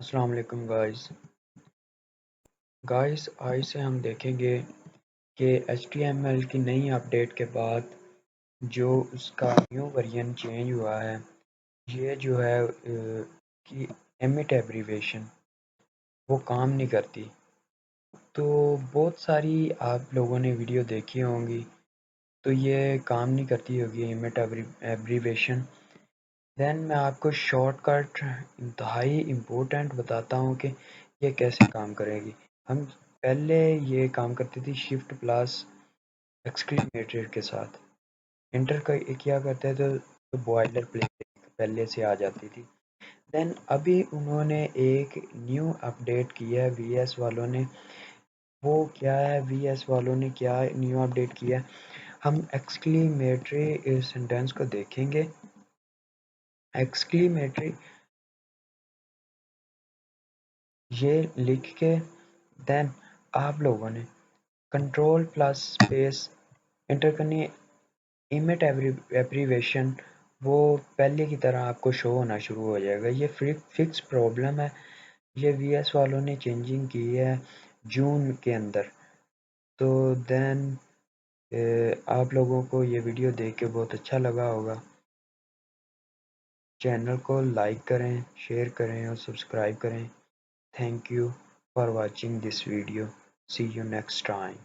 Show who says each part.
Speaker 1: अस्सलाम वालेकुम गाइस आज से हम देखेंगे कि HTML की नई अपडेट के बाद जो उसका न्यू वर्जन चेंज हुआ है ये जो है कि एमिट एब्रीवेशन वो काम नहीं करती। तो बहुत सारी आप लोगों ने वीडियो देखी होंगी, तो ये काम नहीं करती होगी एमिट एब्रीवेशन। देन मैं आपको शॉर्टकट इंतहाई इम्पोर्टेंट बताता हूँ कि ये कैसे काम करेगी। हम पहले ये काम करती थी शिफ्ट प्लस एक्सक्लेमेटर के साथ। इंटर किया करते थे तो बॉयलर प्लेट पहले से आ जाती थी। देन अभी उन्होंने एक न्यू अपडेट किया है वीएस वालों ने। वो क्या है, वीएस वालों ने क्या न्यू अपडेट किया है, हम एक्सक्लेमेटरी सेंटेंस को देखेंगे। एक्सक्लेमेटरी ये लिख के देन आप लोगों ने कंट्रोल प्लस स्पेस इंटर करनी है। इमेट एब्रीवेशन वो पहले की तरह आपको शो होना शुरू हो जाएगा। ये फिक्स प्रॉब्लम है, ये वीएस वालों ने चेंजिंग की है जून के अंदर। तो देन आप लोगों को ये वीडियो देख के बहुत अच्छा लगा होगा। चैनल को लाइक करें, शेयर करें और सब्सक्राइब करें। Thank you for watching this video. See you next time.